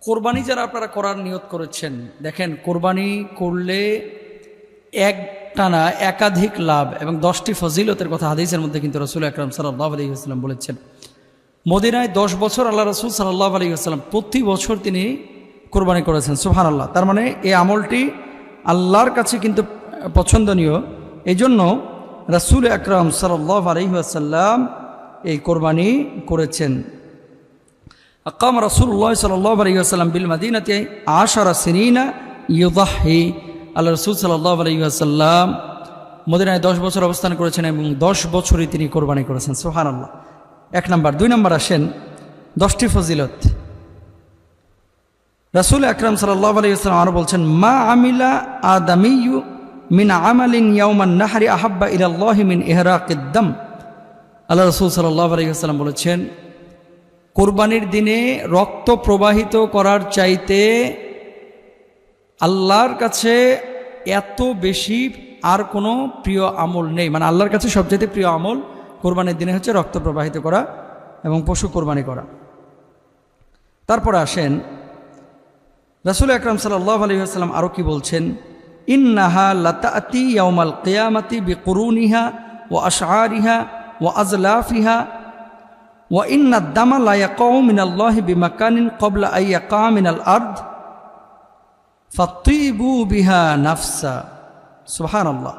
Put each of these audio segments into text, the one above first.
কোরবানি যারা আপনারা করার নিয়ত করেছেন, দেখেন কোরবানি করলে এক টানা একাধিক লাভ এবং 10টি ফজিলতের কথা হাদিসের মধ্যে কিন্তু রাসূল আকরাম সাল্লাল্লাহু আলাইহি ওয়াসাল্লাম বলেছেন। মদিনায় 10 বছর আল্লাহ রাসূল সাল্লাল্লাহু আলাইহি ওয়াসাল্লাম প্রতি বছর তিনি কোরবানি করেছেন। সুবহানাল্লাহ। তার মানে এই আমলটি আল্লাহর কাছে কিন্তু পছন্দনীয়। এই জন্য রাসূল আকরাম সাল্লাল্লাহু আলাইহি ওয়াসাল্লাম এই কোরবানি করেছেন। আকাম রাসূলুল্লাহ সাল্লাল্লাহু আলাইহি ওয়াসাল্লাম বিল মাদিনাতি 10 সিনিনা ইউদাহি। আল্লাহ রাসূল সাল্লাল্লাহু আলাইহি ওয়াসাল্লাম মদিনায় 10 বছর অবস্থান করেছেন এবং 10 বছরই তিনি কোরবানি করেছেন। সুবহানাল্লাহ। 1 নম্বর। 2 নম্বর আসেন 10টি ফজিলত। রাসূল আকরাম সাল্লাল্লাহু আলাইহি ওয়াসাল্লাম আরো বলছেন, মা আমিলা আদামিয়্যু মিন আমালিন ইয়াওমান নাহরি আহাব্বা ইলাল্লাহি মিন ইহরাকিদ দাম। আল্লাহ রাসূল সাল্লাল্লাহু আলাইহি ওয়াসাল্লাম বলেছেন, কোরবানির দিনে রক্ত প্রবাহিত করার চাইতে আল্লাহর কাছে এত বেশি আর কোনো প্রিয় আমল নেই। মানে আল্লাহর কাছে সবচেয়ে প্রিয় আমল কোরবানির দিনে হচ্ছে রক্ত প্রবাহিত করা এবং পশু কোরবানি করা। তারপরে আসেন রাসূল আকরাম সাল্লাল্লাহু আলাইহি ওয়াসাল্লাম আরও কি বলছেন, ইন্নাহা লাতাতি ইয়াউমাল কিয়ামাতি বিকুরুনিহা ওয়া আশআরিহা ওয়া আজলাফিহা ওয়া ইন্নাদ দামা লা ইয়াকাউ মিনাল্লাহি বিমাকানিন ক্বাবলা আন ইয়াকা মিনাল আরদ ফাত্তিবু বিহা নাফসা। সুবহানাল্লাহ।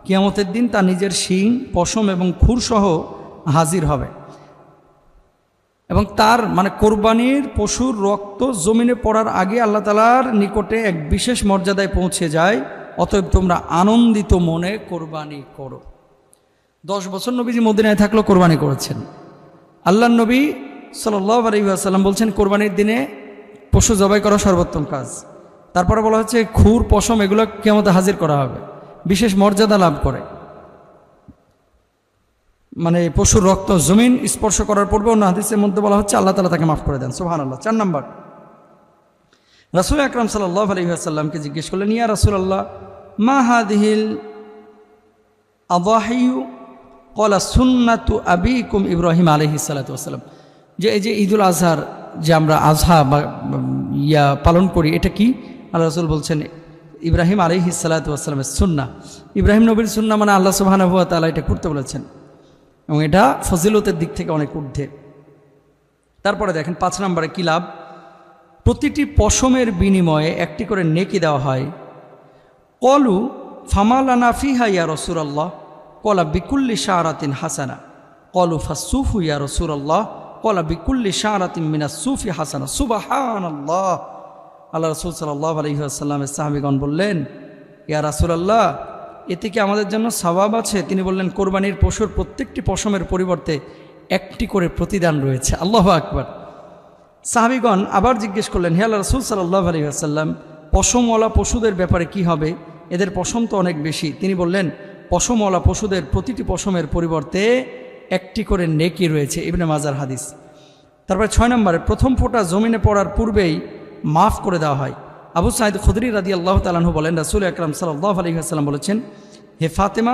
কিয়ামতের দিন তা নিজের শিং, পশম এবং খুরসহ হাজির হবে এবং তার মানে কোরবানির পশুর রক্ত জমিনে পড়ার আগে আল্লাহ তাআলার নিকটে এক বিশেষ মর্যাদায় পৌঁছে যায়। অতএব তোমরা আনন্দিত মনে কোরবানি করো। 10 বছর নবীজি মদিনায় থাকলেও কোরবানি করেছেন। আল্লাহর নবী সাল্লাল্লাহু আলাইহি ওয়াসাল্লাম বলছেন কোরবানির দিনে পশু জবাই করা সর্বোত্তম কাজ। তারপরে বলা হচ্ছে খুর, পশম এগুলো কিয়ামতে হাজির করা হবে, বিশেষ মর্যাদা লাভ করে। মানে পশুর রক্ত জমিন স্পর্শ করার পূর্বে অন্য হাদিসের মধ্যে বলা হচ্ছে আল্লাহ তাআলা তাকে মাফ করে দেন। সুবহানাল্লাহ। 4 নম্বর, রাসূল আকরাম সাল্লাল্লাহু আলাইহি ওয়াসাল্লামকে জিজ্ঞেস করলেন, ইয়া রাসূলুল্লাহ মা হাদিহিল আযাহিয়ু? ক্বালা সুন্নাতু আবিকুম ইব্রাহিম আলাইহিস সালাতু ওয়াসসালাম। যে এই যে ঈদুল আজহার যে আমরা আজহা বা পালন করি, এটা কি? আল্লাহ রাসূল বলছেন ইব্রাহিম আলাইহিস সালাতু ওয়াসসালামের সুন্নাহ। ইব্রাহিম নবীর সুন্নাহ মানে আল্লাহ সুবহানাহু ওয়া তাআলা এটা করতে বলেছেন এবং এটা ফজিলতের দিক থেকে অনেক ঊর্ধ্বে। তারপরে দেখেন 5 নম্বরে কি লাভ, প্রতিটি পশমের বিনিময়ে একটি করে নেকি দেওয়া হয়। কলু ফামালানা ফিহা ইয়া রাসূলুল্লাহ ক্বালা বিকুল্লি শারাতিন হাসানা। কলু ফাসসুফু ইয়া রাসূলুল্লাহ ক্বালা বিকুল্লি শারাতিন মিনাস সুফি হাসানা। সুবহানাল্লাহ। আল্লাহ রাসূল সাল্লাল্লাহু আলাইহি ওয়াসাল্লামের সাহাবীগণ বললেন, ইয়া রাসূলুল্লাহ এতে কি আমাদের জন্য সওয়াব আছে? তিনি বললেন, কোরবানির পশুর প্রত্যেকটি পশমের পরিবর্তে একটি করে প্রতিদান রয়েছে। আল্লাহু আকবার। সাহাবীগণ আবার জিজ্ঞেস করলেন, হে আল্লাহর রাসূল সাল্লাল্লাহু আলাইহি ওয়াসাল্লাম পশমওয়ালা পশুদের ব্যাপারে কি হবে? এদের পশম তো অনেক বেশি। তিনি বললেন, পশমওয়ালা পশুদের প্রতিটি পশমের পরিবর্তে একটি করে নেকি রয়েছে। ইবনে মাজার হাদিস। তারপরে 6 নম্বরে প্রথম ফোঁটা জমিনে পড়ার পূর্বেই মাফ করে দেওয়া হয়। আবু সাঈদ খুদরি রাদিয়াল্লাহু তাআলা আনহু বলেন, রাসূল আকরাম সাল্লাল্লাহু আলাইহি ওয়াসাল্লাম বলেছেন, হে ফাতেমা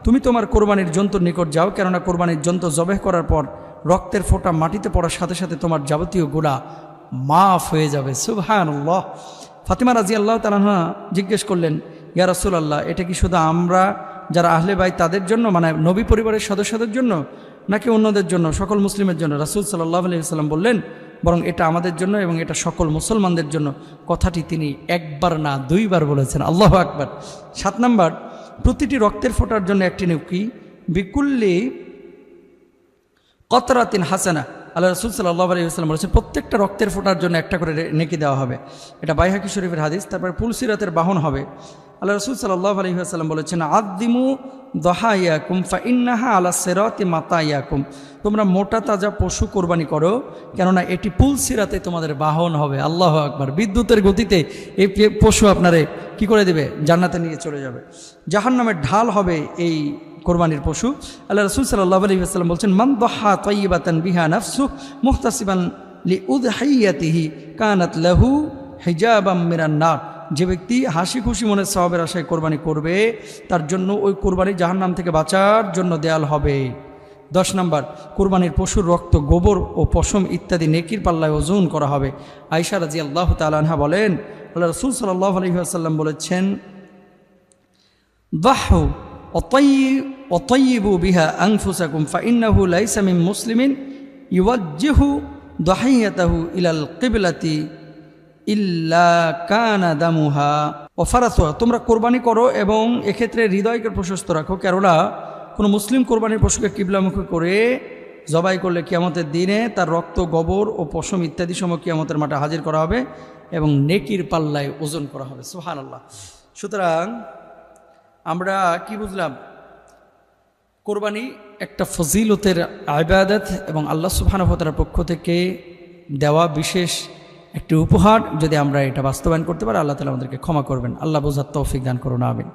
তুমি তোমার কোরবানির জন্তুর নিকট যাও, কেননা কোরবানির জন্তু জবেহ করার পর রক্তের ফোঁটা মাটিতে পড়ার সাথে সাথে তোমার যাবতীয় গুনাহ মাফ হয়ে যাবে। সুবহানাল্লাহ। ফাতেমা রাদিয়াল্লাহু তাআলা আনহা জিজ্ঞেস করলেন, ইয়া রাসূলুল্লাহ এটা কি শুধু আমরা যারা আহলে বাইত তাদের জন্য, মানে নবী পরিবারের সদস্যদের জন্য, নাকি অন্যদের জন্য, সকল মুসলিমের জন্য? রাসূল সাল্লাল্লাহু আলাইহি ওয়াসাল্লাম বললেন, বরং এটা আমাদের জন্য এবং এটা সকল মুসলমানদের জন্য। কথাটি তিনি একবার না 2 বার বলেছেন। আল্লাহু আকবার। 7 নম্বর, প্রতিটি রক্তের ফোঁটার জন্য একটি নেকি বিকুল্লি কতরাতিন হাসানা। আল্লাহ রাসূল সাল্লাল্লাহু আলাইহি ওয়াসাল্লাম বলেছেন প্রত্যেকটা রক্তের ফোঁটার জন্য একটা করে নেকি দেওয়া হবে। এটা বাইহাকি শরীফের হাদিস। তারপরে পুলসিরাতের বাহন হবে। আল্লাহ রাসূল সাল্লাল্লাহু আলাইহি ওয়াসাল্লাম বলেছেন, আদ্দিমু দহায়াকুম ফাইন্নাহা আলা সিরাতি মাতায়াকুম। তোমরা মোটা তাজা পশু কোরবানি করো, কেননা এটি পুলসিরাতে তোমাদের বাহন হবে। আল্লাহু আকবার। বিদ্যুতের গতিতে এই পশু আপনারে কি করে দেবে? জান্নাতে নিয়ে চলে যাবে। জাহান্নামের ঢাল হবে এই কোরবানির পশু। আল্লাহ রাসূল সাল্লাল্লাহু আলাইহি ওয়াসাল্লাম বলছেন, মান দহা তাইয়িবাতান বিহা নাফসু মুহতাসিবান লিউদহিয়াতিহি কানাত লাহু হিজাবাম মিনান নার। যে ব্যক্তি হাসি খুশি মনে সওয়াবের আশায় কোরবানি করবে, তার জন্য ওই কোরবানি জাহান্নাম থেকে বাঁচার জন্য দেয়াল হবে। 10 নম্বর, কুরবানির পশুর রক্ত, গোবর ও পশম ইত্যাদি নেকির পাল্লায় ওজন করা হবে। আয়েশা রাদিয়াল্লাহু তাআলা আনহা বলেন, আল্লাহ রাসূল সাল্লাল্লাহু আলাইহি ওয়াসাল্লাম বলেছেন, দাহু ওয়াতাইয়িবু বিহা আনফুসাকুম ফাইন্নাহু লাইসা মিন মুসলিমিন ইউওয়াজ্জিহু দাহিয়াতাহু ইলাল কিবলাতি ইল্লা কানা দামুহা ওয়া ফারাসুহা। তোমরা কোরবানি করো এবং এক্ষেত্রে হৃদয়কে প্রশস্ত রাখো, কেননা কোনো মুসলিম কোরবানির পশুকে কিবলামুখী করে জবাই করলে কিয়ামতের দিনে তার রক্ত, গোবর ও পশম ইত্যাদি সময় কিয়ামতের মাঠে হাজির করা হবে এবং নেকির পাল্লায় ওজন করা হবে। সুবহানাল্লাহ। সুতরাং আমরা কি বুঝলাম? কোরবানি একটা ফজিলতের ইবাদত এবং আল্লাহ সুবহানাহু ওয়া তাআলার পক্ষ থেকে দেওয়া বিশেষ একটি উপহার। যদি আমরা এটা বাস্তবায়ন করতে পারি, আল্লাহ তাআলা আমাদেরকে ক্ষমা করবেন। আল্লাহ বোঝার তৌফিক দান করুন, আমিন।